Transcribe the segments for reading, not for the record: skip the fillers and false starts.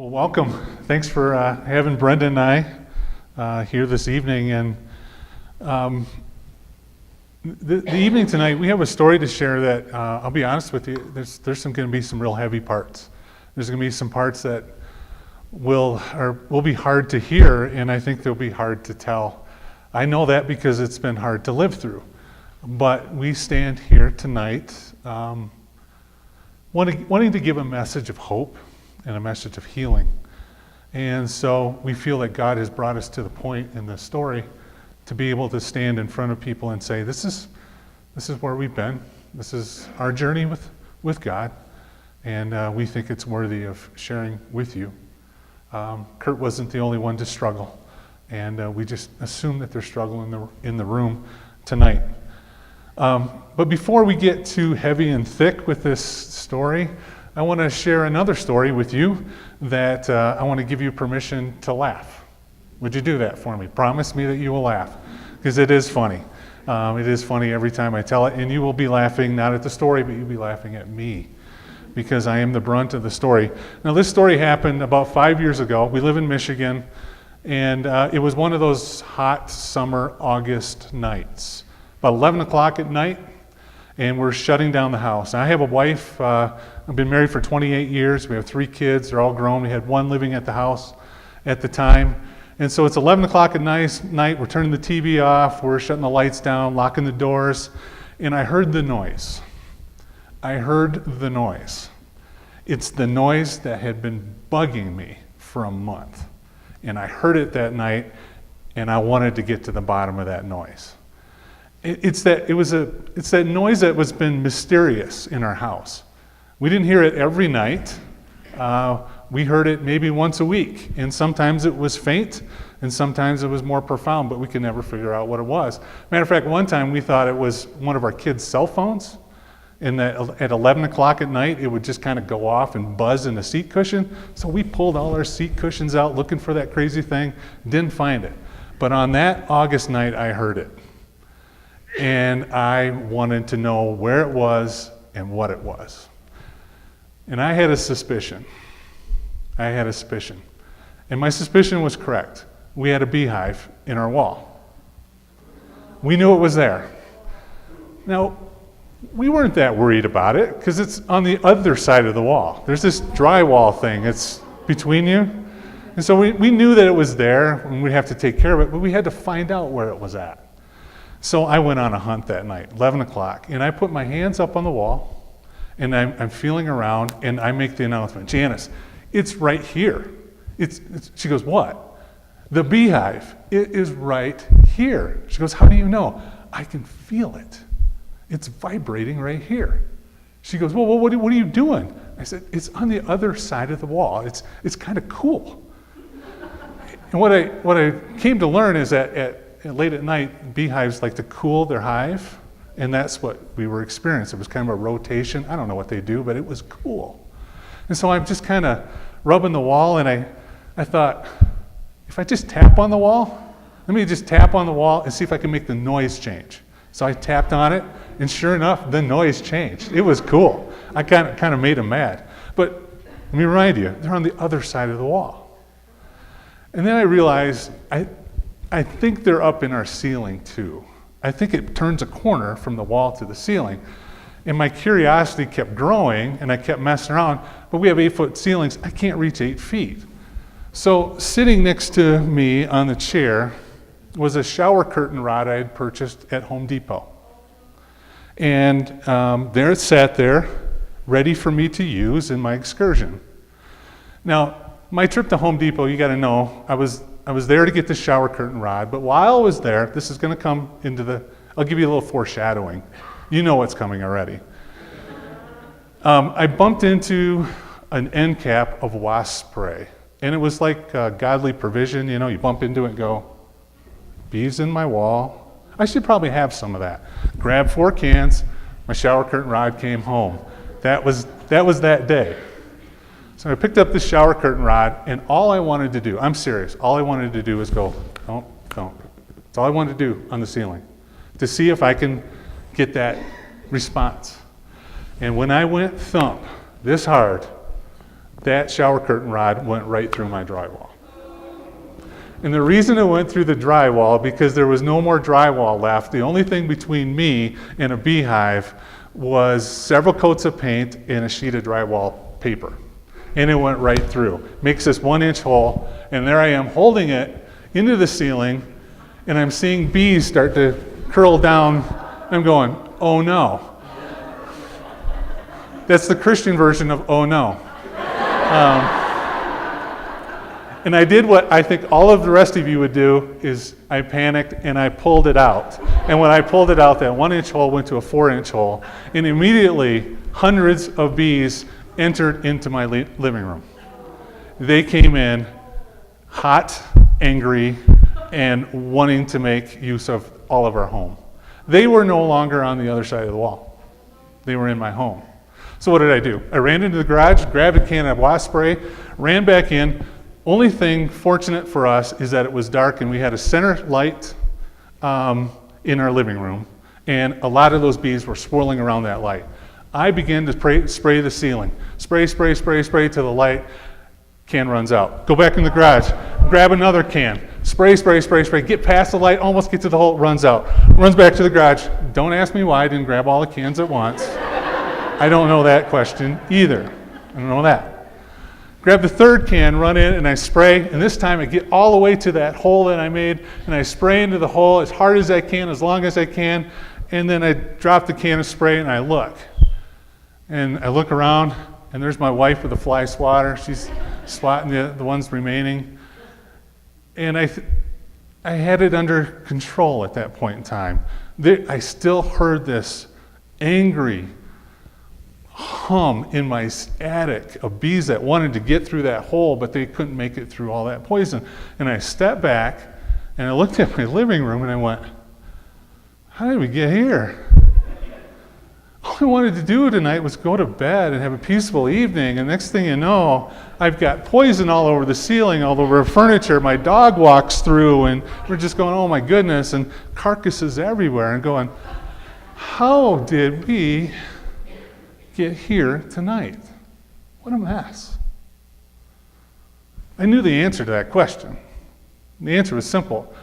Well, welcome. Thanks for having Brenda and I here this evening. And the evening tonight, we have a story to share that I'll be honest with you. There's going to be some real heavy parts. There's going to be some parts that will be hard to hear, and I think they'll be hard to tell. I know that because it's been hard to live through. But we stand here tonight wanting to give a message of hope and a message of healing. And so we feel that God has brought us to the point in this story to be able to stand in front of people and say, this is where we've been. This is our journey with God. And we think it's worthy of sharing with you. Kurt wasn't the only one to struggle. And we just assume that there's struggle in the room tonight. But before we get too heavy and thick with this story, I want to share another story with you that I want to give you permission to laugh. Would you do that for me? Promise me that you will laugh, because it is funny. It is funny every time I tell it, and you will be laughing not at the story, but you'll be laughing at me, because I am the brunt of the story. Now, this story happened about 5 years ago. We live in Michigan, and it was one of those hot summer August nights, about 11 o'clock at night, and we're shutting down the house. Now, I have a wife. I've been married for 28 years. We have 3 kids. They're all grown. We had one living at the house at the time. And so it's 11 o'clock at night. We're turning the TV off. We're shutting the lights down, locking the doors. And I heard the noise. It's the noise that had been bugging me for a month. And I heard it that night, and I wanted to get to the bottom of that noise. It's that noise that was been mysterious in our house. We didn't hear it every night. We heard it maybe once a week, and sometimes it was faint, and sometimes it was more profound, but we could never figure out what it was. Matter of fact, one time we thought it was one of our kids' cell phones, and that at 11 o'clock at night, it would just kind of go off and buzz in the seat cushion. So we pulled all our seat cushions out looking for that crazy thing, didn't find it. But on that August night, I heard it. And I wanted to know where it was and what it was. And I had a suspicion. And my suspicion was correct. We had a beehive in our wall. We knew it was there. Now, we weren't that worried about it because it's on the other side of the wall. There's this drywall thing. It's between you. And so we knew that it was there and we'd have to take care of it, but we had to find out where it was at. So I went on a hunt that night, 11 o'clock, and I put my hands up on the wall, and I'm feeling around, and I make the announcement, Janice, it's right here. She goes, what? The beehive. It is right here. She goes, how do you know? I can feel it. It's vibrating right here. She goes, well, what are you doing? I said, it's on the other side of the wall. It's kind of cool. And what I came to learn is that late at night, beehives like to cool their hive, and that's what we were experiencing. It was kind of a rotation. I don't know what they do, but it was cool. And so I'm just kind of rubbing the wall, and I thought, if I just tap on the wall, let me just tap on the wall and see if I can make the noise change. So I tapped on it, and sure enough, the noise changed. It was cool. I kind of made them mad. But let me remind you, they're on the other side of the wall. And then I realized, I think they're up in our ceiling too. I think it turns a corner from the wall to the ceiling. And my curiosity kept growing, and I kept messing around, but we have 8-foot ceilings. I can't reach 8 feet. So sitting next to me on the chair was a shower curtain rod I had purchased at Home Depot. And there it sat there, ready for me to use in my excursion. Now, my trip to Home Depot, you gotta know, I was there to get the shower curtain rod, but while I was there, this is going to come into I'll give you a little foreshadowing. You know what's coming already. I bumped into an end cap of wasp spray, and it was like godly provision. You know, you bump into it and go, bees in my wall. I should probably have some of that. Grabbed 4 cans, my shower curtain rod came home. That was that day. So I picked up the shower curtain rod, and all I wanted to do, I'm serious, all I wanted to do was go, don't. That's all I wanted to do on the ceiling, to see if I can get that response. And when I went thump this hard, that shower curtain rod went right through my drywall. And the reason it went through the drywall, because there was no more drywall left. The only thing between me and a beehive was several coats of paint and a sheet of drywall paper. And it went right through. Makes this 1-inch hole, and there I am holding it into the ceiling, and I'm seeing bees start to curl down. I'm going, oh no. That's the Christian version of oh no. And I did what I think all of the rest of you would do, is I panicked and I pulled it out. And when I pulled it out, that 1-inch hole went to a 4-inch hole. And immediately, hundreds of bees entered into my living room. They came in hot, angry, and wanting to make use of all of our home. They were no longer on the other side of the wall. They were in my home. So what did I do? I ran into the garage, grabbed a can of wasp spray, ran back in. Only thing fortunate for us is that it was dark and we had a center light in our living room, and a lot of those bees were swirling around that light. I began to spray the ceiling. Spray till the light can runs out. Go back in the garage, grab another can. Spray. Get past the light, almost get to the hole, runs out. Runs back to the garage. Don't ask me why I didn't grab all the cans at once. I don't know that question either. I don't know that. Grab the third can, run in, and I spray, and this time I get all the way to that hole that I made, and I spray into the hole as hard as I can, as long as I can, and then I drop the can of spray and I look. And I look around, and there's my wife with a fly swatter. She's swatting the ones remaining. And I had it under control at that point in time. I still heard this angry hum in my attic of bees that wanted to get through that hole, but they couldn't make it through all that poison. And I stepped back, and I looked at my living room, and I went, how did we get here? All I wanted to do tonight was go to bed and have a peaceful evening, and next thing you know, I've got poison all over the ceiling, all over the furniture. My dog walks through, and we're just going, oh my goodness, and carcasses everywhere, and going, how did we get here tonight? What a mess. I knew the answer to that question. The answer was simple.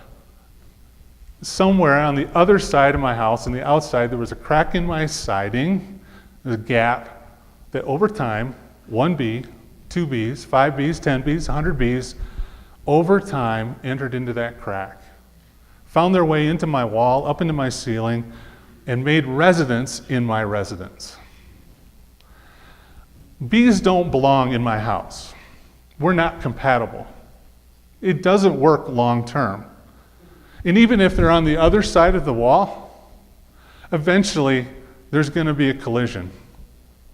Somewhere on the other side of my house, on the outside, there was a crack in my siding, a gap that over time, 1 bee, 2 bees, 5 bees, 10 bees, 100 bees, over time entered into that crack, found their way into my wall, up into my ceiling, and made residence in my residence. Bees don't belong in my house. We're not compatible. It doesn't work long term. And even if they're on the other side of the wall, eventually there's going to be a collision.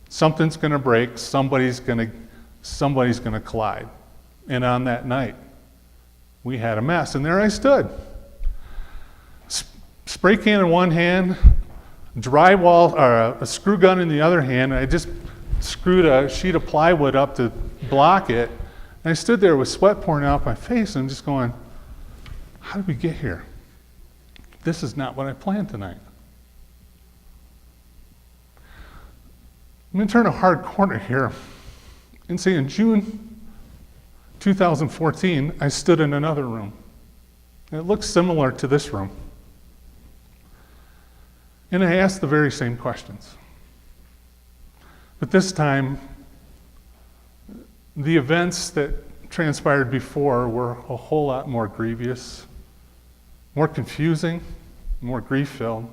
Something's going to break, somebody's going to collide. And on that night, we had a mess. And there I stood. Spray can in one hand, drywall, or a screw gun in the other hand, and I just screwed a sheet of plywood up to block it. And I stood there with sweat pouring out my face, and I'm just going, how did we get here? This is not what I planned tonight. I'm going to turn a hard corner here and say in June 2014, I stood in another room. And it looks similar to this room. And I asked the very same questions. But this time, the events that transpired before were a whole lot more grievous, more confusing, more grief-filled.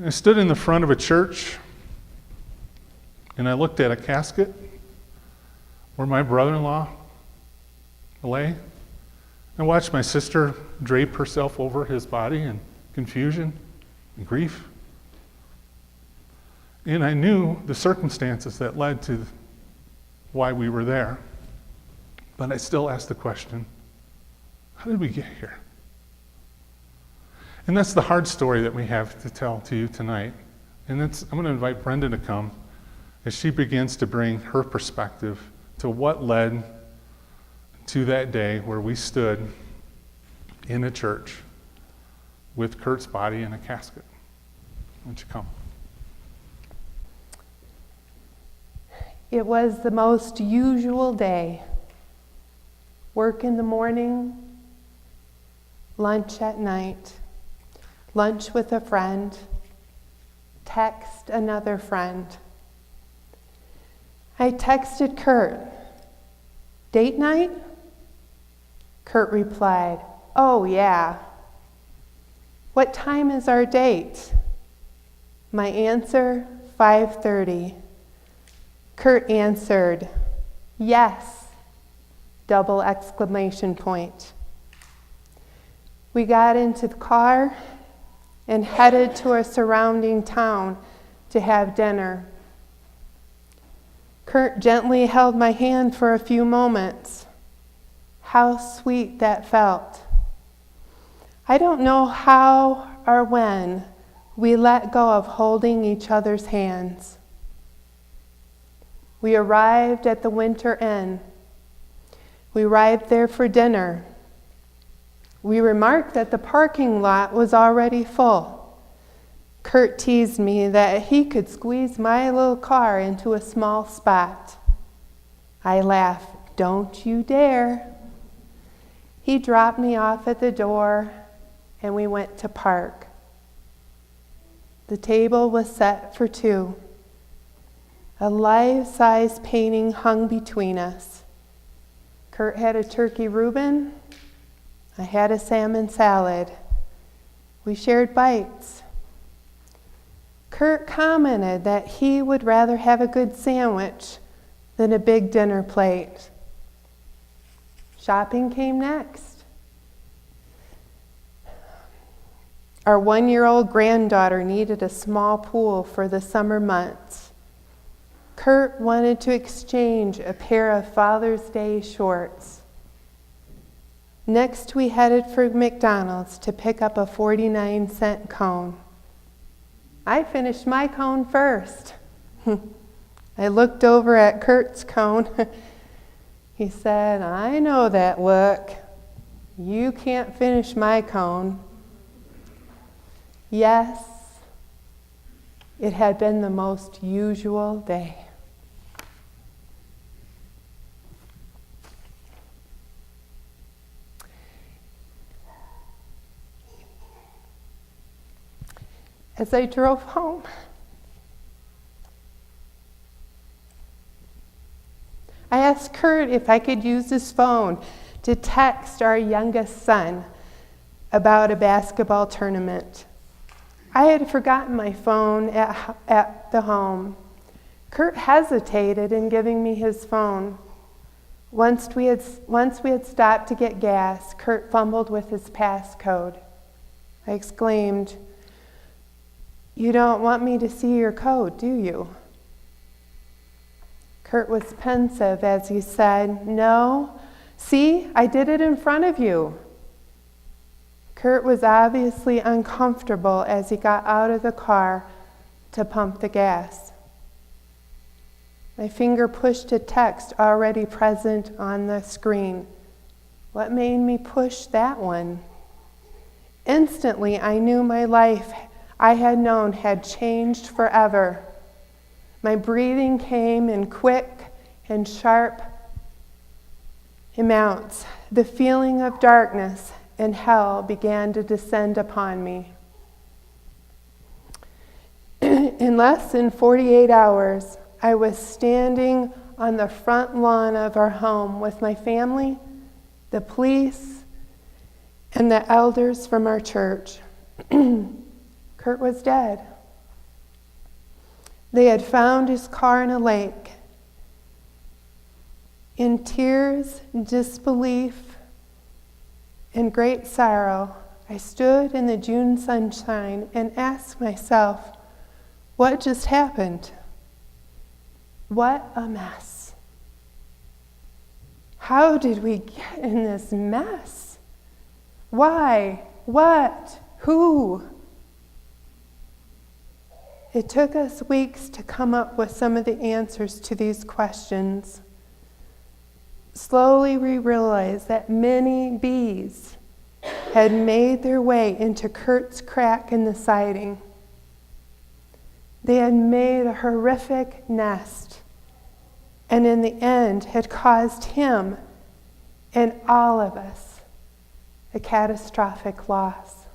I stood in the front of a church, and I looked at a casket where my brother-in-law lay. I watched my sister drape herself over his body in confusion and grief. And I knew the circumstances that led to why we were there. But I still asked the question, how did we get here? And that's the hard story that we have to tell to you tonight. And I'm going to invite Brenda to come as she begins to bring her perspective to what led to that day where we stood in a church with Kurt's body in a casket. Why don't you come? It was the most usual day. Work in the morning, lunch at night, lunch with a friend, text another friend. I texted Kurt, "Date night?" Kurt replied, "Oh yeah." "What time is our date?" My answer, 5:30. Kurt answered, "Yes," double exclamation point. We got into the car and headed to a surrounding town to have dinner. Kurt gently held my hand for a few moments. How sweet that felt. I don't know how or when we let go of holding each other's hands. We arrived at the Winter Inn. We arrived there for dinner. We remarked that the parking lot was already full. Kurt teased me that he could squeeze my little car into a small spot. I laughed, "Don't you dare." He dropped me off at the door and we went to park. The table was set for two. A life-size painting hung between us. Kurt had a turkey Reuben. I had a salmon salad. We shared bites. Kurt commented that he would rather have a good sandwich than a big dinner plate. Shopping came next. Our 1-year-old granddaughter needed a small pool for the summer months. Kurt wanted to exchange a pair of Father's Day shorts. Next, we headed for McDonald's to pick up a 49-cent cone. I finished my cone first. I looked over at Kurt's cone. He said, "I know that look. You can't finish my cone." Yes, it had been the most usual day. As I drove home, I asked Kurt if I could use his phone to text our youngest son about a basketball tournament. I had forgotten my phone at the home. Kurt hesitated in giving me his phone. Once we had stopped to get gas, Kurt fumbled with his passcode. I exclaimed, "You don't want me to see your code, do you?" Kurt was pensive as he said, "No, see, I did it in front of you." Kurt was obviously uncomfortable as he got out of the car to pump the gas. My finger pushed a text already present on the screen. What made me push that one? Instantly, I knew my life I had known had changed forever. My breathing came in quick and sharp amounts. The feeling of darkness and hell began to descend upon me. In less than 48 hours, I was standing on the front lawn of our home with my family, the police, and the elders from our church. Kurt was dead. They had found his car in a lake. In tears, disbelief, and great sorrow, I stood in the June sunshine and asked myself, what just happened? What a mess. How did we get in this mess? Why? What? Who? It took us weeks to come up with some of the answers to these questions. Slowly we realized that many bees had made their way into Kurt's crack in the siding. They had made a horrific nest and in the end had caused him and all of us a catastrophic loss.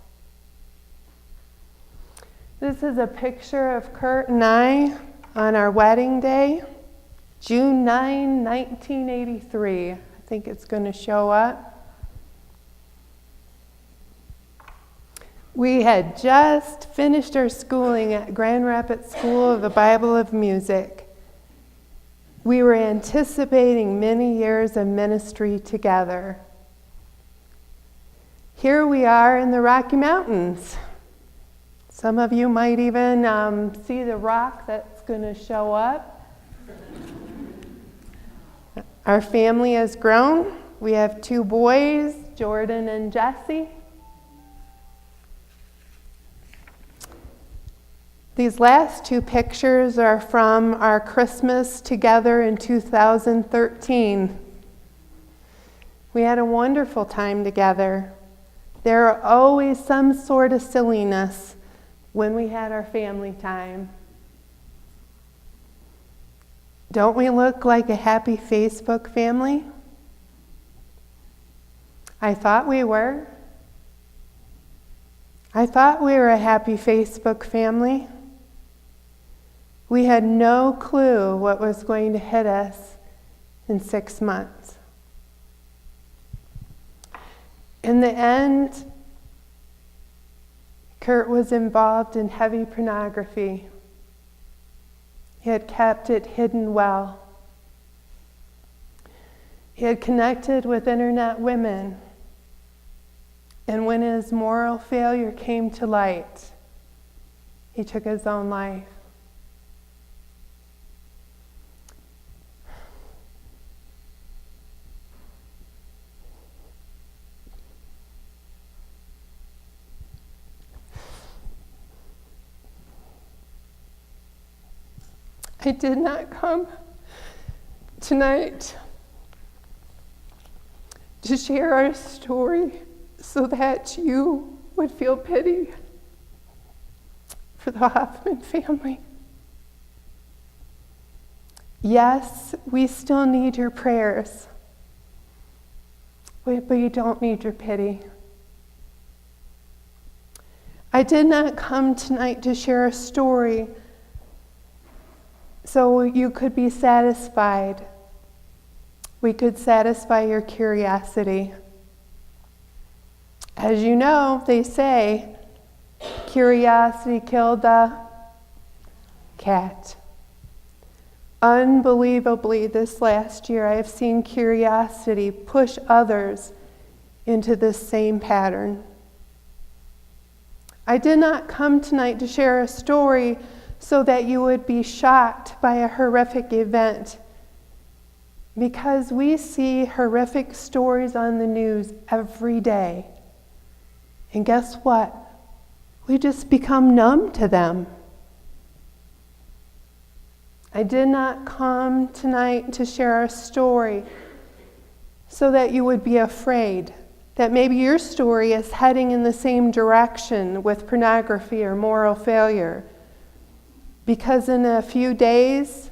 This is a picture of Kurt and I on our wedding day, June 9, 1983. I think it's going to show up. We had just finished our schooling at Grand Rapids School of the Bible of Music. We were anticipating many years of ministry together. Here we are in the Rocky Mountains. Some of you might even see the rock that's going to show up. Our family has grown. We have 2 boys, Jordan and Jesse. These last 2 pictures are from our Christmas together in 2013. We had a wonderful time together. There are always some sort of silliness when we had our family time. Don't we look like a happy Facebook family? I thought we were. I thought we were a happy Facebook family. We had no clue what was going to hit us in 6 months. In the end, Kurt was involved in heavy pornography. He had kept it hidden well. He had connected with internet women. And when his moral failure came to light, he took his own life. I did not come tonight to share our story so that you would feel pity for the Hoffman family. Yes, we still need your prayers, but you don't need your pity. I did not come tonight to share a story so you could be satisfied. We could satisfy your curiosity. As you know, they say, curiosity killed the cat. Unbelievably, this last year, I have seen curiosity push others into this same pattern. I did not come tonight to share a story so that you would be shocked by a horrific event, because we see horrific stories on the news every day. And guess what? We just become numb to them. I did not come tonight to share a story so that you would be afraid that maybe your story is heading in the same direction with pornography or moral failure. Because in a few days,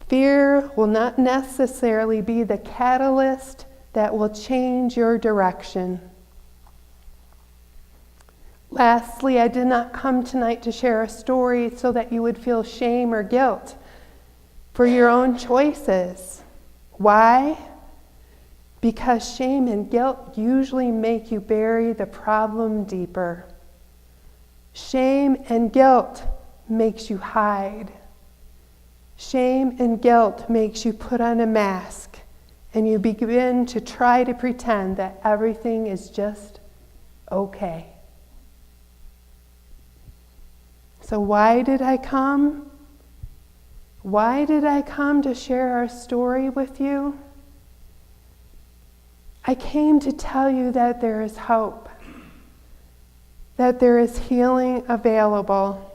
fear will not necessarily be the catalyst that will change your direction. Lastly, I did not come tonight to share a story so that you would feel shame or guilt for your own choices. Why? Because shame and guilt usually make you bury the problem deeper. Shame and guilt makes you hide. Shame and guilt makes you put on a mask, and you begin to try to pretend that everything is just okay. So why did I come? Why did I come to share our story with you? I came to tell you that there is hope, that there is healing available.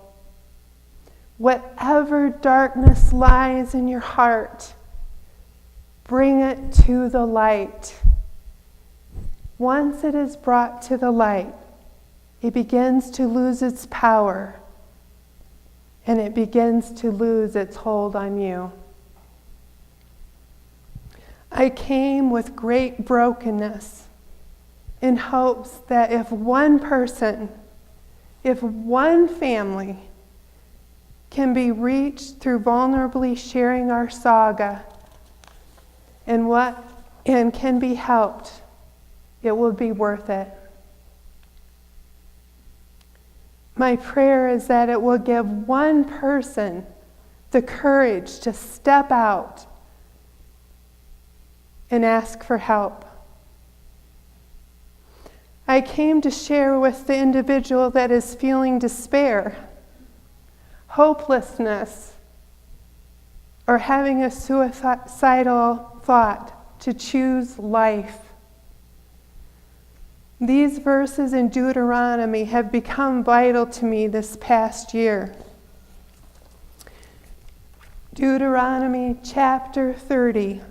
Whatever darkness lies in your heart, bring it to the light. Once it is brought to the light, it begins to lose its power, and it begins to lose its hold on you. I came with great brokenness in hopes that if one person, if one family can be reached through vulnerably sharing our saga and can be helped, it will be worth it. My prayer is that it will give one person the courage to step out and ask for help. I came to share with the individual that is feeling despair, hopelessness, or having a suicidal thought to choose life. These verses in Deuteronomy have become vital to me this past year. Deuteronomy chapter 30,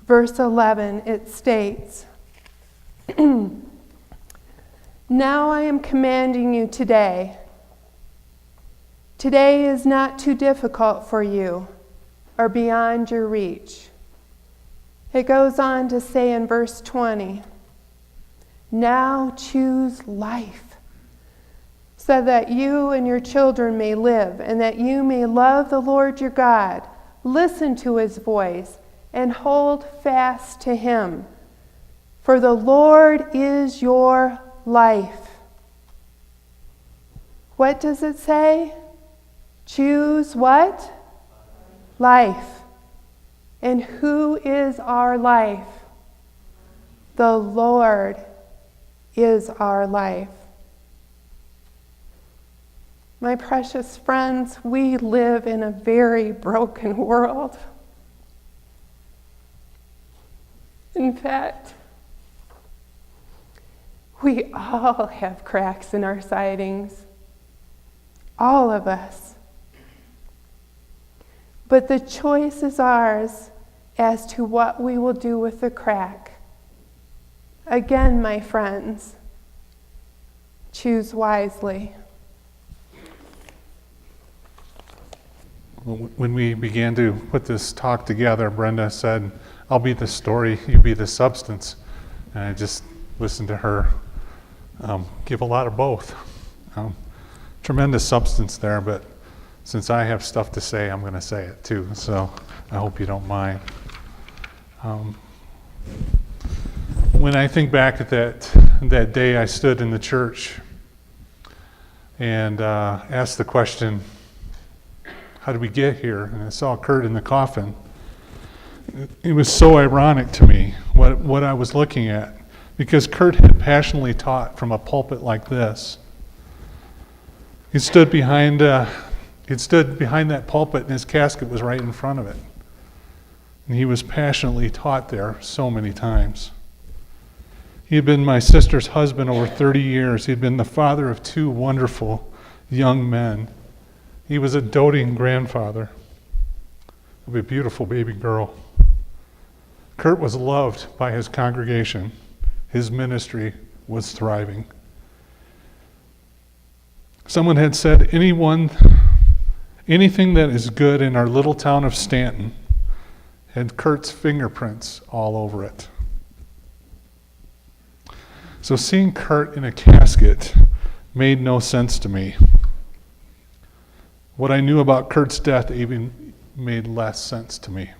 verse 11, it states, Now I am commanding you today. Today is not too difficult for you or beyond your reach. It goes on to say in verse 20, Now choose life, so that you and your children may live, and that you may love the Lord your God, listen to his voice, and hold fast to him. For the Lord is your life. What does it say? Choose what? Life. And who is our life? The Lord is our life. My precious friends, we live in a very broken world. In fact, we all have cracks in our sidings. All of us. But the choice is ours as to what we will do with the crack. Again, my friends, choose wisely. When we began to put this talk together, Brenda said, I'll be the story, you be the substance. And I just listened to her give a lot of both. Tremendous substance there, but since I have stuff to say, I'm going to say it too. So I hope you don't mind. When I think back at that day I stood in the church and asked the question, how did we get here? And I saw Kurt in the coffin. It was so ironic to me what I was looking at, because Kurt had passionately taught from a pulpit like this. He stood behind that pulpit, and his casket was right in front of it. And he was passionately taught there so many times. He had been my sister's husband over 30 years. He had been the father of 2 wonderful young men. He was a doting grandfather of a beautiful baby girl. Kurt was loved by his congregation. His ministry was thriving. Someone had said, anything that is good in our little town of Stanton had Kurt's fingerprints all over it. So seeing Kurt in a casket made no sense to me. What I knew about Kurt's death even made less sense to me.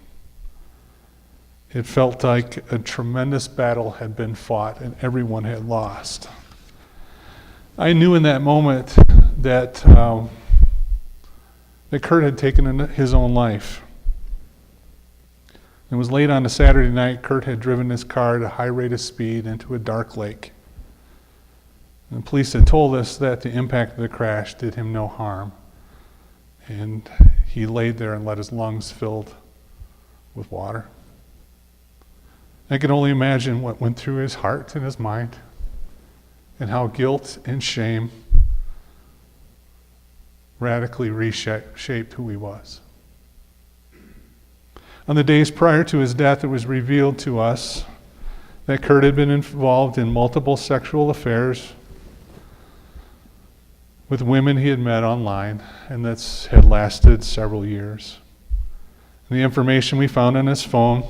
It felt like a tremendous battle had been fought and everyone had lost. I knew in that moment that Kurt had taken his own life. It was late on a Saturday night. Kurt had driven his car at a high rate of speed into a dark lake. And the police had told us that the impact of the crash did him no harm. And he laid there and let his lungs filled with water. I can only imagine what went through his heart and his mind, and how guilt and shame radically reshaped who he was. On the days prior to his death, it was revealed to us that Kurt had been involved in multiple sexual affairs with women he had met online, and that's had lasted several years. And the information we found on his phone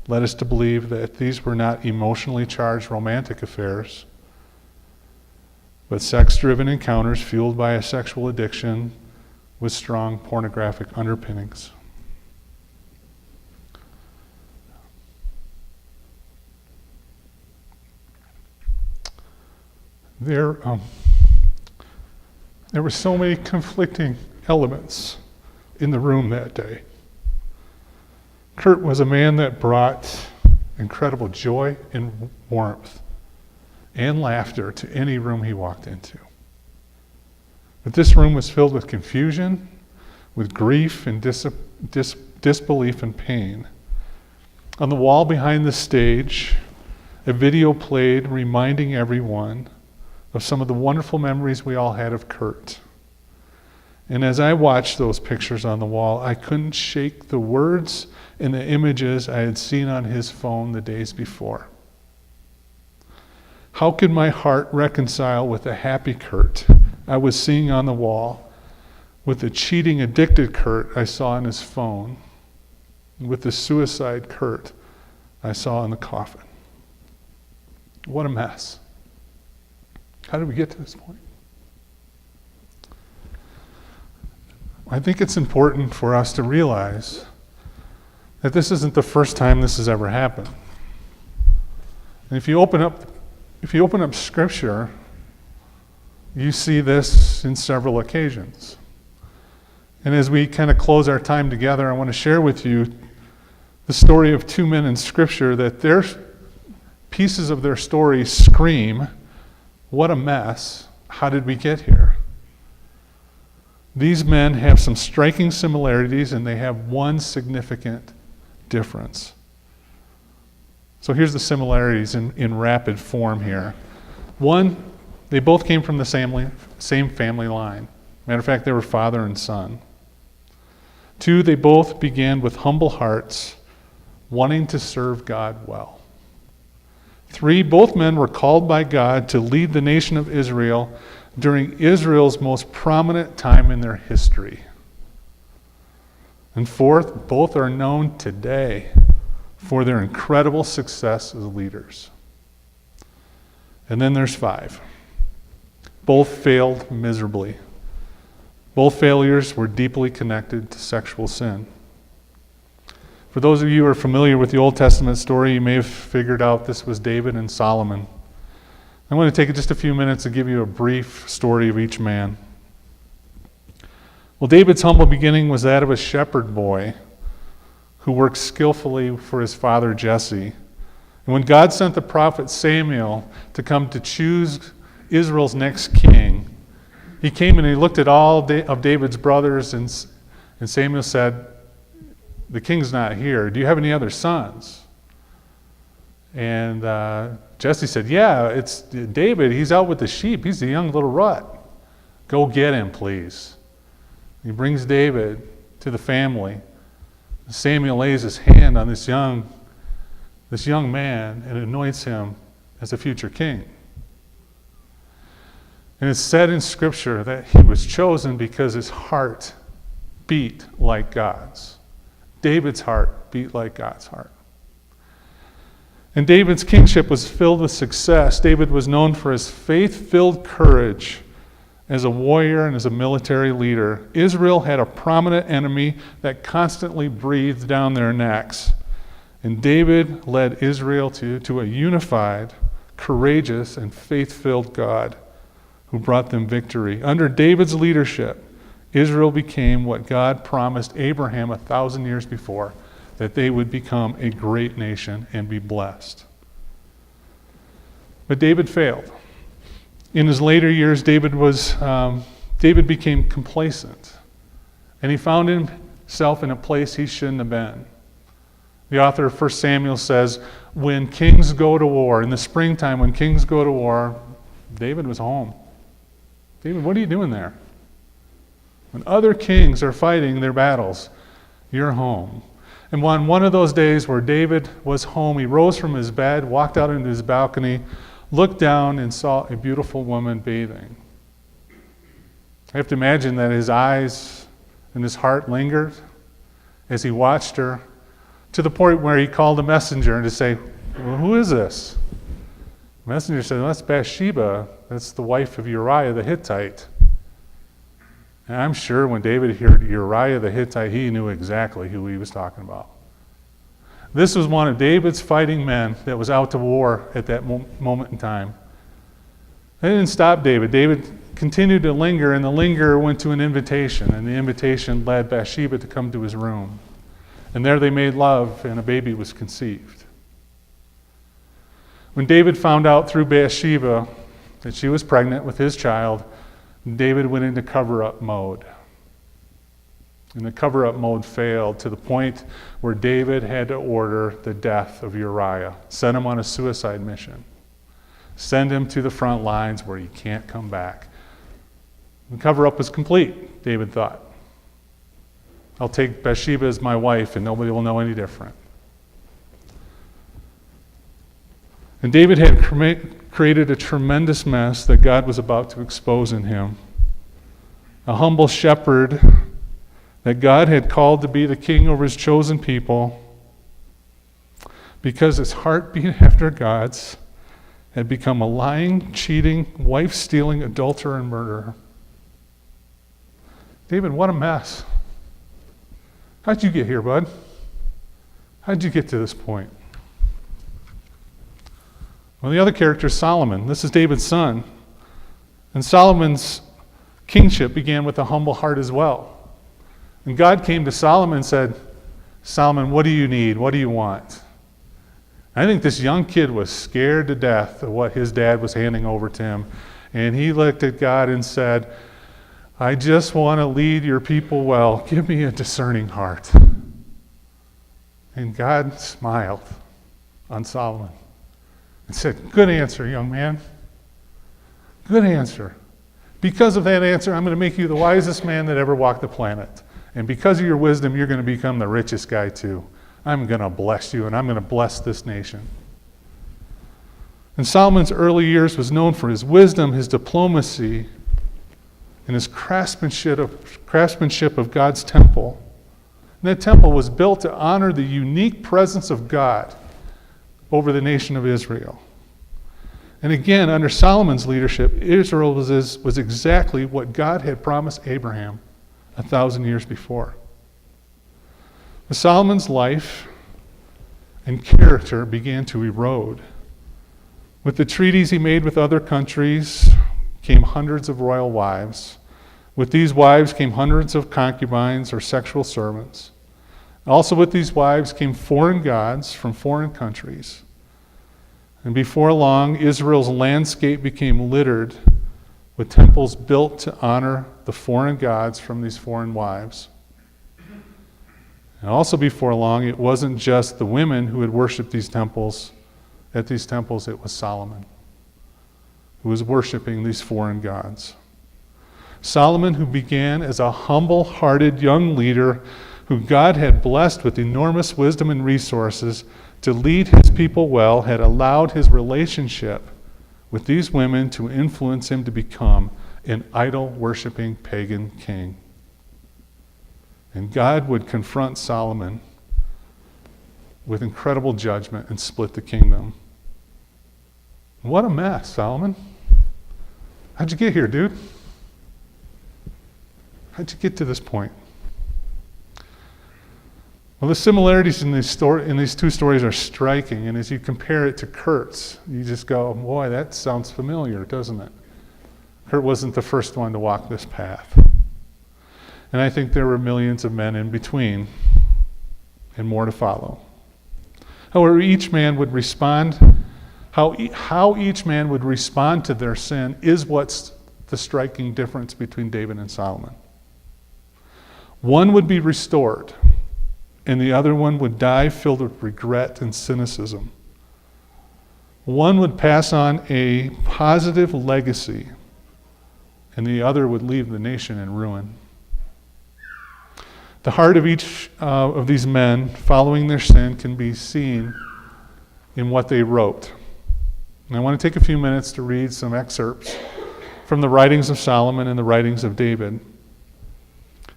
led us to believe that these were not emotionally charged romantic affairs, but sex-driven encounters fueled by a sexual addiction with strong pornographic underpinnings. There were so many conflicting elements in the room that day. Kurt was a man that brought incredible joy and warmth and laughter to any room he walked into. But this room was filled with confusion, with grief and disbelief and pain. On the wall behind the stage, a video played reminding everyone of some of the wonderful memories we all had of Kurt. And as I watched those pictures on the wall, I couldn't shake the words and the images I had seen on his phone the days before. How could my heart reconcile with the happy Kurt I was seeing on the wall, with the cheating, addicted Kurt I saw on his phone, and with the suicide Kurt I saw in the coffin? What a mess. How did we get to this point? I think it's important for us to realize that this isn't the first time this has ever happened. And if you open up Scripture, you see this in several occasions. And as we kind of close our time together, I want to share with you the story of two men in Scripture that their pieces of their story scream, what a mess, how did we get here? These men have some striking similarities, and they have one significant difference. So here's the similarities in rapid form here. One, they both came from the same family line. Matter of fact, they were father and son. Two, they both began with humble hearts, wanting to serve God well. Three, both men were called by God to lead the nation of Israel during Israel's most prominent time in their history. And fourth, both are known today for their incredible success as leaders. And then there's five. Both failed miserably. Both failures were deeply connected to sexual sin. For those of you who are familiar with the Old Testament story, you may have figured out this was David and Solomon. I want to take just a few minutes to give you a brief story of each man. Well, David's humble beginning was that of a shepherd boy who worked skillfully for his father Jesse. And when God sent the prophet Samuel to come to choose Israel's next king, he came and he looked at all of David's brothers, and Samuel said, "The king's not here. Do you have any other sons?" And Jesse said, "Yeah, it's David. He's out with the sheep. He's a young little rut. Go get him, please." He brings David to the family. Samuel lays his hand on this young man and anoints him as a future king. And it's said in Scripture that he was chosen because his heart beat like God's. David's heart beat like God's heart. And David's kingship was filled with success. David was known for his faith-filled courage as a warrior and as a military leader. Israel had a prominent enemy that constantly breathed down their necks. And David led Israel to a unified, courageous, and faith-filled God who brought them victory. Under David's leadership, Israel became what God promised Abraham 1,000 years before, that they would become a great nation and be blessed. But David failed. In his later years, David became complacent, and he found himself in a place he shouldn't have been. The author of 1 Samuel says, when kings go to war, in the springtime when kings go to war, David was home. David, what are you doing there? When other kings are fighting their battles, you're home. And on one of those days where David was home, he rose from his bed, walked out into his balcony, looked down and saw a beautiful woman bathing. I have to imagine that his eyes and his heart lingered as he watched her, to the point where he called a messenger and to say, well, who is this? The messenger said, well, that's Bathsheba. That's the wife of Uriah the Hittite. And I'm sure when David heard Uriah the Hittite, he knew exactly who he was talking about. This was one of David's fighting men that was out to war at that moment in time. That didn't stop David. David continued to linger, and the linger went to an invitation, and the invitation led Bathsheba to come to his room. And there they made love, and a baby was conceived. When David found out through Bathsheba that she was pregnant with his child, David went into cover-up mode. And the cover-up mode failed to the point where David had to order the death of Uriah, send him on a suicide mission, send him to the front lines where he can't come back. The cover-up was complete, David thought. I'll take Bathsheba as my wife and nobody will know any different. And David had created a tremendous mess that God was about to expose in him. A humble shepherd that God had called to be the king over his chosen people, because his heart beat after God's, had become a lying, cheating, wife-stealing adulterer and murderer. David, what a mess. How'd you get here, bud? How'd you get to this point? Well, the other character is Solomon. This is David's son. And Solomon's kingship began with a humble heart as well. And God came to Solomon and said, Solomon, what do you need? What do you want? I think this young kid was scared to death of what his dad was handing over to him. And he looked at God and said, I just want to lead your people well. Give me a discerning heart. And God smiled on Solomon and said, good answer, young man. Good answer. Because of that answer, I'm going to make you the wisest man that ever walked the planet. And because of your wisdom, you're going to become the richest guy too. I'm going to bless you, and I'm going to bless this nation. And Solomon's early years was known for his wisdom, his diplomacy, and his craftsmanship of God's temple. And that temple was built to honor the unique presence of God over the nation of Israel. And again, under Solomon's leadership, Israel was exactly what God had promised Abraham 1,000 years before. But Solomon's life and character began to erode. With the treaties he made with other countries came hundreds of royal wives. With these wives came hundreds of concubines or sexual servants. Also with these wives came foreign gods from foreign countries. And before long, Israel's landscape became littered with temples built to honor the foreign gods from these foreign wives. And also before long, it wasn't just the women who had worshipped these temples. At these temples, it was Solomon who was worshiping these foreign gods. Solomon, who began as a humble-hearted young leader who God had blessed with enormous wisdom and resources to lead his people well, had allowed his relationship with these women to influence him to become an idol-worshiping pagan king. And God would confront Solomon with incredible judgment and split the kingdom. What a mess, Solomon. How'd you get here, dude? How'd you get to this point? Well, the similarities in these two stories are striking, and as you compare it to Kurt's, you just go, boy, that sounds familiar, doesn't it? Kurt wasn't the first one to walk this path. And I think there were millions of men in between, and more to follow. However, each man would respond, how each man would respond to their sin is what's the striking difference between David and Solomon. One would be restored, and the other one would die filled with regret and cynicism. One would pass on a positive legacy, and the other would leave the nation in ruin. The heart of each of these men following their sin can be seen in what they wrote. And I want to take a few minutes to read some excerpts from the writings of Solomon and the writings of David.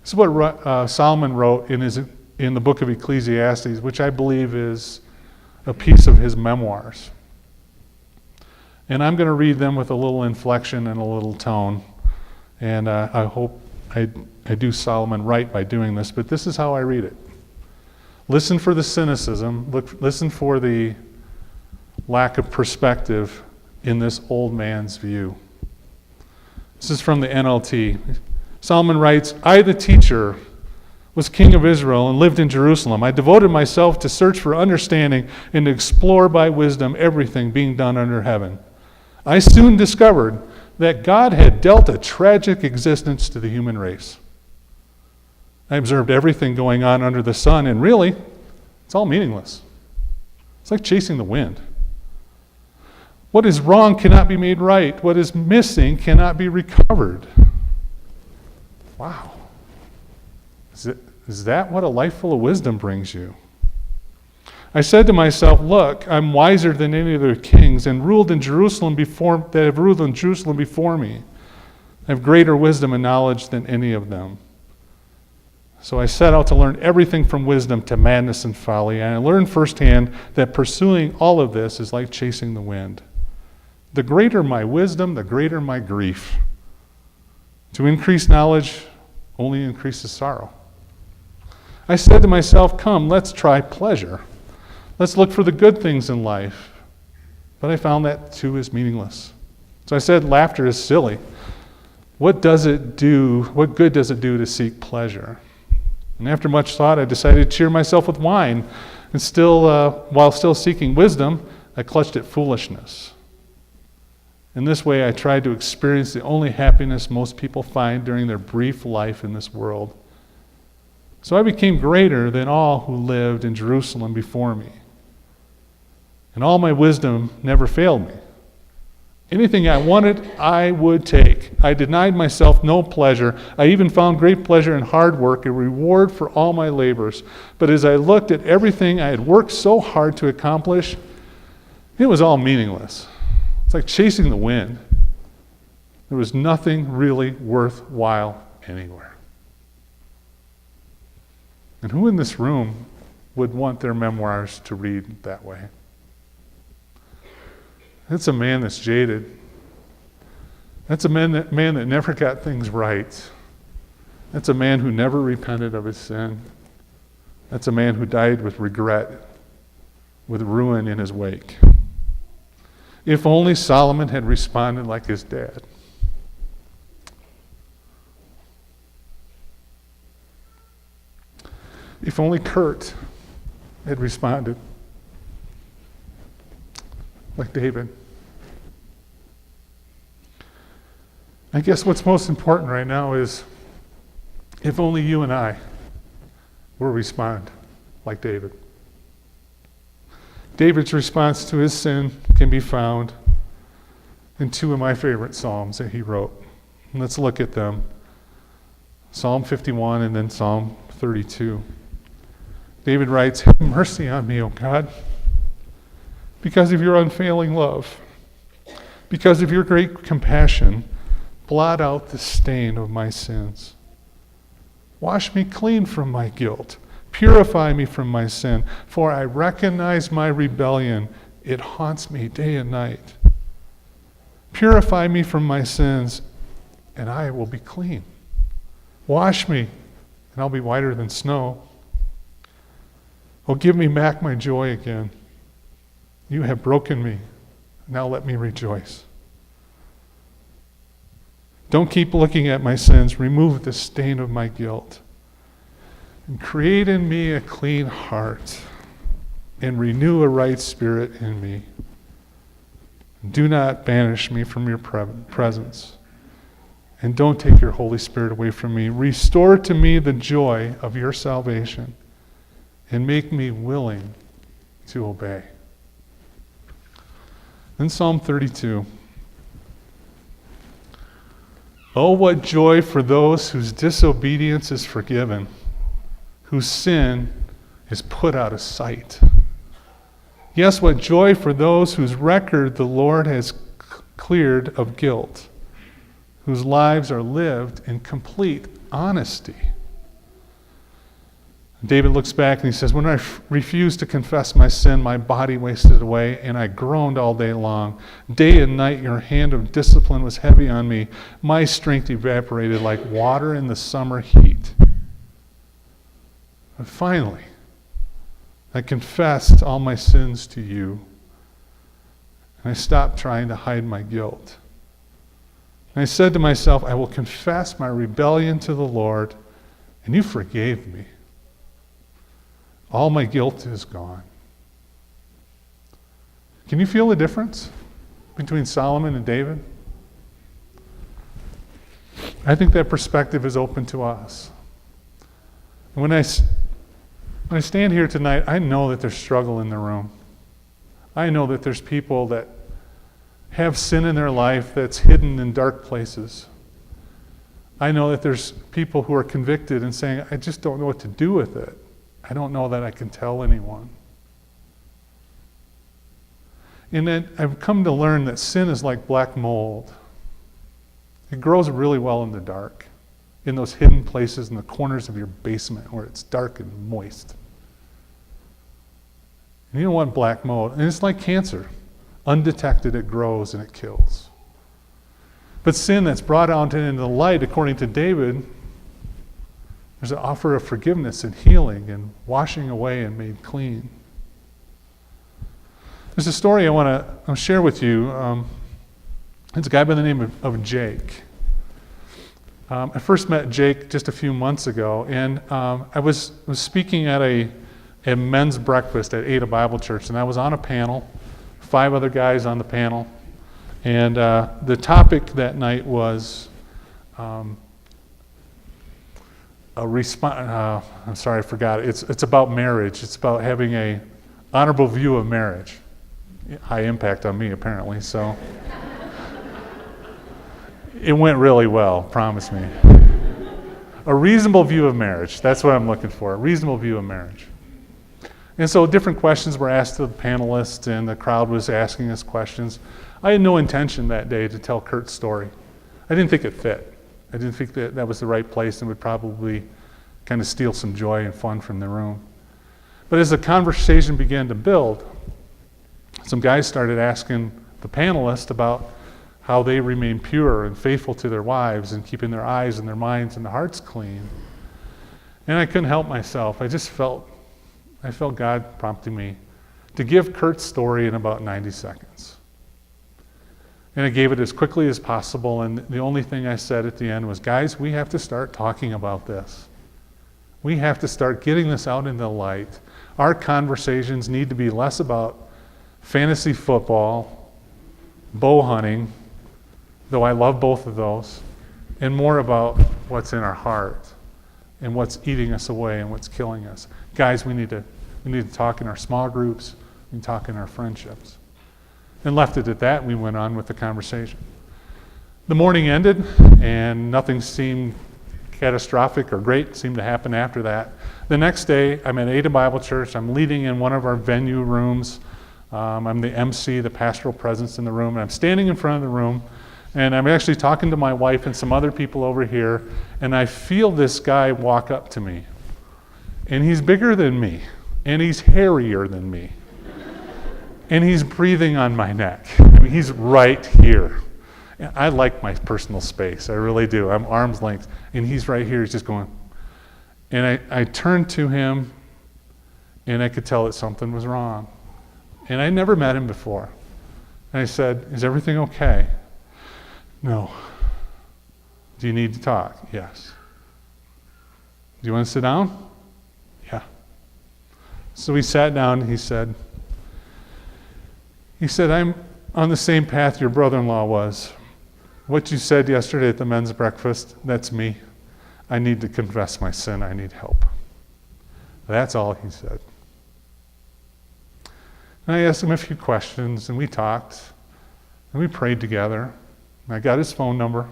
This is what Solomon wrote in the book of Ecclesiastes, which I believe is a piece of his memoirs. And I'm going to read them with a little inflection and a little tone. And I hope I do Solomon right by doing this, but this is how I read it. Listen for the cynicism. Listen for the lack of perspective in this old man's view. This is from the NLT. Solomon writes, I, the teacher, was king of Israel and lived in Jerusalem. I devoted myself to search for understanding and to explore by wisdom everything being done under heaven. I soon discovered that God had dealt a tragic existence to the human race. I observed everything going on under the sun, and really, it's all meaningless. It's like chasing the wind. What is wrong cannot be made right. What is missing cannot be recovered. Wow. Is that what a life full of wisdom brings you? I said to myself, look, I'm wiser than any of the kings and ruled in Jerusalem that have ruled in Jerusalem before me. I have greater wisdom and knowledge than any of them. So I set out to learn everything from wisdom to madness and folly, and I learned firsthand that pursuing all of this is like chasing the wind. The greater my wisdom, the greater my grief. To increase knowledge only increases sorrow. I said to myself, come, let's try pleasure. Let's look for the good things in life. But I found that too is meaningless. So I said, laughter is silly. What does it do? What good does it do to seek pleasure? And after much thought, I decided to cheer myself with wine. And while still seeking wisdom, I clutched at foolishness. In this way, I tried to experience the only happiness most people find during their brief life in this world. So I became greater than all who lived in Jerusalem before me. And all my wisdom never failed me. Anything I wanted, I would take. I denied myself no pleasure. I even found great pleasure in hard work, a reward for all my labors. But as I looked at everything I had worked so hard to accomplish, it was all meaningless. It's like chasing the wind. There was nothing really worthwhile anywhere. And who in this room would want their memoirs to read that way? That's a man that's jaded. That's a man that never got things right. That's a man who never repented of his sin. That's a man who died with regret, with ruin in his wake. If only Solomon had responded like his dad. If only Kurt had responded like David. I guess what's most important right now is if only you and I will respond like David. David's response to his sin can be found in two of my favorite Psalms that he wrote. Let's look at them. Psalm 51 and then Psalm 32. David writes, have mercy on me, O God, because of your unfailing love. Because of your great compassion, blot out the stain of my sins. Wash me clean from my guilt. Purify me from my sin, for I recognize my rebellion. It haunts me day and night. Purify me from my sins, and I will be clean. Wash me, and I'll be whiter than snow. Oh, give me back my joy again. You have broken me. Now let me rejoice. Don't keep looking at my sins. Remove the stain of my guilt. And create in me a clean heart and renew a right spirit in me. Do not banish me from your presence. And don't take your Holy Spirit away from me. Restore to me the joy of your salvation and make me willing to obey. Then Psalm 32. Oh, what joy for those whose disobedience is forgiven, whose sin is put out of sight. Yes, what joy for those whose record the Lord has cleared of guilt, whose lives are lived in complete honesty. David looks back and he says, when I refused to confess my sin, my body wasted away, and I groaned all day long. Day and night your hand of discipline was heavy on me. My strength evaporated like water in the summer heat. But finally, I confessed all my sins to you, and I stopped trying to hide my guilt. And I said to myself, I will confess my rebellion to the Lord, and you forgave me. All my guilt is gone. Can you feel the difference between Solomon and David? I think that perspective is open to us. And when I stand here tonight, I know that there's struggle in the room. I know that there's people that have sin in their life that's hidden in dark places. I know that there's people who are convicted and saying, I just don't know what to do with it. I don't know that I can tell anyone. And then I've come to learn that sin is like black mold. It grows really well in the dark, in those hidden places in the corners of your basement where it's dark and moist. And you don't want black mold. And it's like cancer. Undetected, it grows and it kills. But sin that's brought out into the light, according to David, there's an offer of forgiveness and healing and washing away and made clean. There's a story I want to share with you. It's a guy by the name of Jake. I first met Jake just a few months ago, and I was speaking at a men's breakfast at Ada Bible Church, and I was on a panel, 5 other guys on the panel, and the topic that night was I'm sorry, I forgot it. It's about marriage. It's about having a honorable view of marriage. High impact on me, apparently, so it went really well, promise me. A reasonable view of marriage. That's what I'm looking for, a reasonable view of marriage. And so different questions were asked to the panelists, and the crowd was asking us questions. I had no intention that day to tell Kurt's story. I didn't think it fit. I didn't think that was the right place and would probably kind of steal some joy and fun from the room. But as the conversation began to build, some guys started asking the panelists about how they remain pure and faithful to their wives and keeping their eyes and their minds and their hearts clean. And I couldn't help myself. I felt God prompting me to give Kurt's story in about 90 seconds. And I gave it as quickly as possible, and the only thing I said at the end was, guys, we have to start talking about this. We have to start getting this out into the light. Our conversations need to be less about fantasy football, bow hunting, though I love both of those, and more about what's in our heart and what's eating us away and what's killing us. Guys, we need to talk in our small groups, we need to talk in our friendships. And left it at that, we went on with the conversation. The morning ended, and nothing seemed catastrophic or great seemed to happen after that. The next day, I'm at Ada Bible Church. I'm leading in one of our venue rooms. I'm the MC, the pastoral presence in the room, and I'm standing in front of the room, and I'm actually talking to my wife and some other people over here, and I feel this guy walk up to me. And he's bigger than me, and he's hairier than me. And he's breathing on my neck. I mean, he's right here. And I like my personal space. I really do. I'm arm's length. And he's right here. He's just going. And I turned to him, and I could tell that something was wrong. And I never met him before. And I said, is everything okay? No. Do you need to talk? Yes. Do you want to sit down? Yeah. So we sat down, and he said, I'm on the same path your brother-in-law was. What you said yesterday at the men's breakfast, that's me. I need to confess my sin. I need help. That's all he said. And I asked him a few questions, and we talked, and we prayed together. And I got his phone number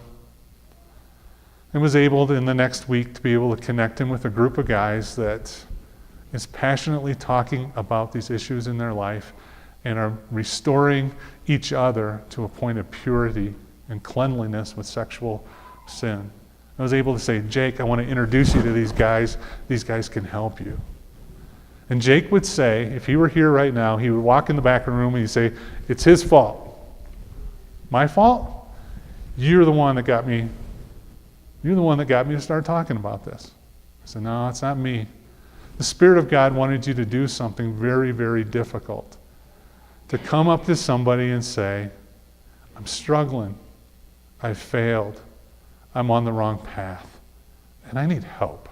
and was able to, in the next week, to be able to connect him with a group of guys that is passionately talking about these issues in their life and are restoring each other to a point of purity and cleanliness with sexual sin. I was able to say, Jake, I want to introduce you to these guys. These guys can help you. And Jake would say, if he were here right now, he would walk in the back of the room and he'd say, it's his fault. My fault? You're the one that got me to start talking about this. I said, no, it's not me. The Spirit of God wanted you to do something very, very difficult. To come up to somebody and say, I'm struggling. I failed. I'm on the wrong path. And I need help.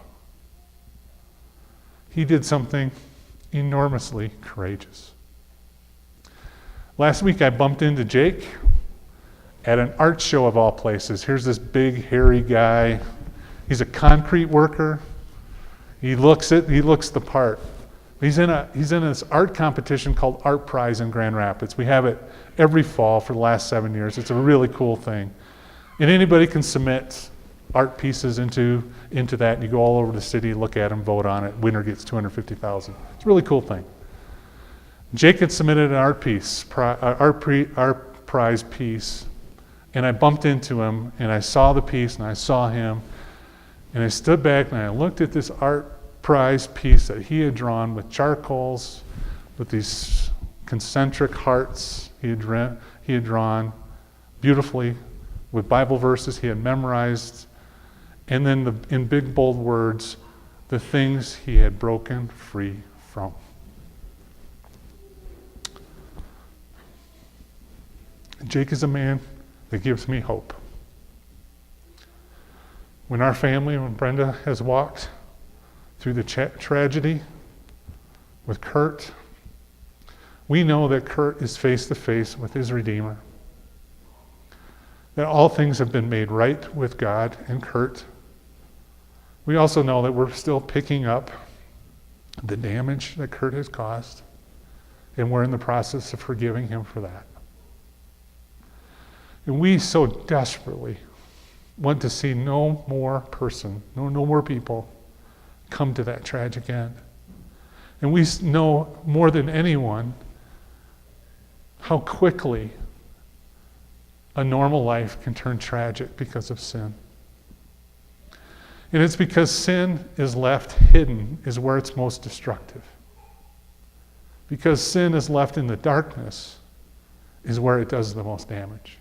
He did something enormously courageous. Last week I bumped into Jake at an art show of all places. Here's this big, hairy guy. He's a concrete worker. He looks the part. He's in this art competition called R.M.B.C in Grand Rapids. We have it every fall for the last 7 years. It's a really cool thing. And anybody can submit art pieces into that, and you go all over the city, look at them, vote on it. Winner gets $250,000. It's a really cool thing. Jake had submitted an art prize piece, and I bumped into him, and I saw the piece, and I saw him, and I stood back, and I looked at this art prize piece that he had drawn with charcoals, with these concentric hearts he had drawn beautifully, with Bible verses he had memorized, and then in big bold words, the things he had broken free from. Jake is a man that gives me hope. When our family, when Brenda has walked through the tragedy with Kurt, we know that Kurt is face to face with his Redeemer. That all things have been made right with God and Kurt. We also know that we're still picking up the damage that Kurt has caused, and we're in the process of forgiving him for that. And we so desperately want to see no more people come to that tragic end. And we know more than anyone how quickly a normal life can turn tragic because of sin. And it's because sin is left hidden is where it's most destructive. Because sin is left in the darkness is where it does the most damage.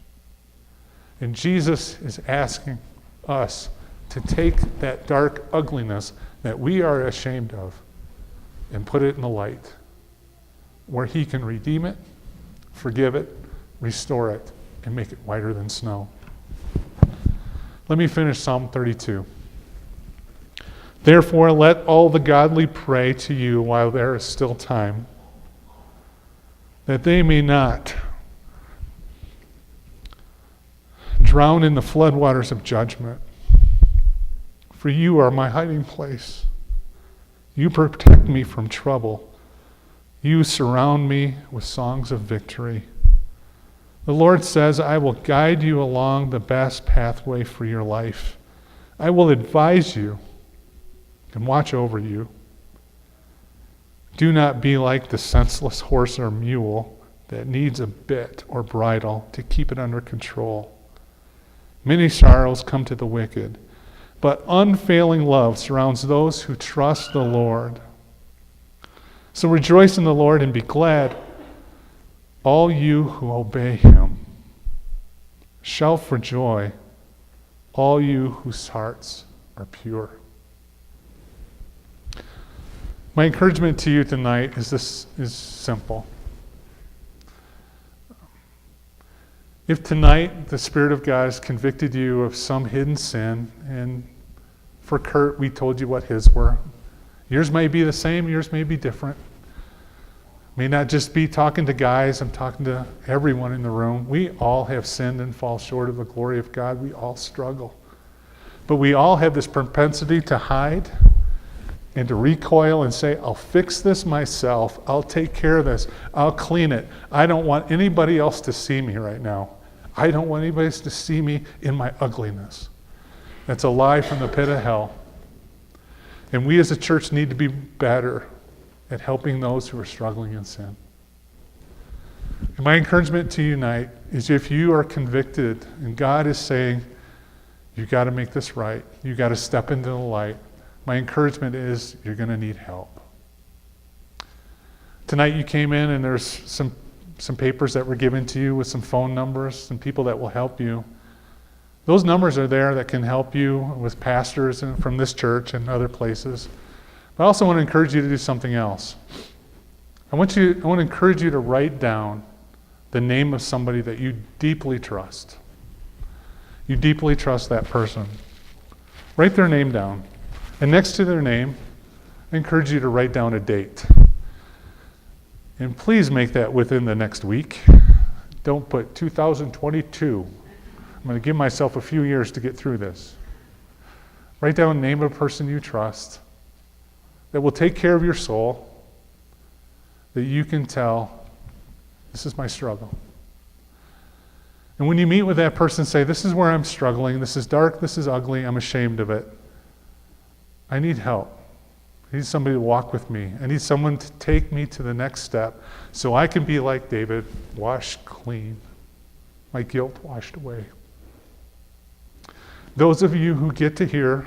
And Jesus is asking us to take that dark ugliness that we are ashamed of and put it in the light where he can redeem it, forgive it, restore it, and make it whiter than snow. Let me finish Psalm 32. Therefore, let all the godly pray to you while there is still time, that they may not drown in the floodwaters of judgment. For you are my hiding place. You protect me from trouble. You surround me with songs of victory. The Lord says, I will guide you along the best pathway for your life. I will advise you and watch over you. Do not be like the senseless horse or mule that needs a bit or bridle to keep it under control. Many sorrows come to the wicked, but unfailing love surrounds those who trust the Lord. So rejoice in the Lord and be glad, all you who obey him. Shout for joy, all you whose hearts are pure. My encouragement to you tonight is simple. If tonight the Spirit of God has convicted you of some hidden sin, and for Kurt, we told you what his were. Yours may be the same, yours may be different. May not just be talking to guys, I'm talking to everyone in the room. We all have sinned and fall short of the glory of God. We all struggle. But we all have this propensity to hide and to recoil and say, I'll fix this myself. I'll take care of this. I'll clean it. I don't want anybody else to see me right now. I don't want anybody else to see me in my ugliness. That's a lie from the pit of hell. And we as a church need to be better at helping those who are struggling in sin. And my encouragement to you tonight is if you are convicted and God is saying, you got to make this right, you got to step into the light, my encouragement is you're going to need help. Tonight you came in and there's some papers that were given to you with some phone numbers, some people that will help you. Those numbers are there that can help you with pastors from this church and other places. But I also want to encourage you to do something else. I want to encourage you to write down the name of somebody that you deeply trust. You deeply trust that person. Write their name down. And next to their name, I encourage you to write down a date. And please make that within the next week. Don't put 2022. I'm going to give myself a few years to get through this. Write down the name of a person you trust that will take care of your soul, that you can tell, this is my struggle. And when you meet with that person, say, this is where I'm struggling, this is dark, this is ugly, I'm ashamed of it. I need help. I need somebody to walk with me. I need someone to take me to the next step so I can be like David, washed clean, my guilt washed away. Those of you who get to hear,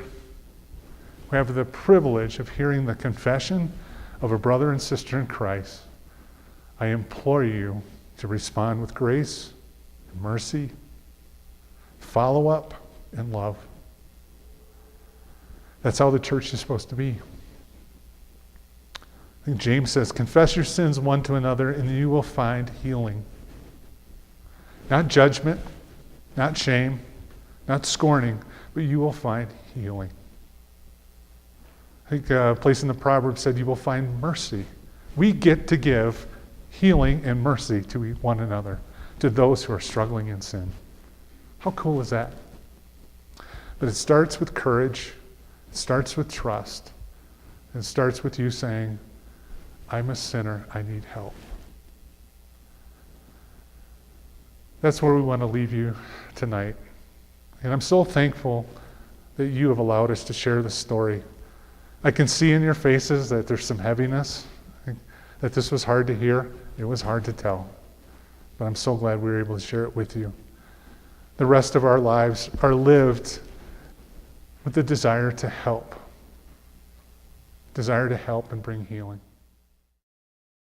who have the privilege of hearing the confession of a brother and sister in Christ, I implore you to respond with grace and mercy, follow up, and love. That's how the church is supposed to be. I think James says, confess your sins one to another and you will find healing. Not judgment, not shame, not scorning, but you will find healing. I think a place in the Proverbs said you will find mercy. We get to give healing and mercy to one another, to those who are struggling in sin. How cool is that? But it starts with courage, it starts with trust, it starts with you saying, I'm a sinner, I need help. That's where we want to leave you tonight. And I'm so thankful that you have allowed us to share this story. I can see in your faces that there's some heaviness, that this was hard to hear, it was hard to tell. But I'm so glad we were able to share it with you. The rest of our lives are lived with the desire to help and bring healing.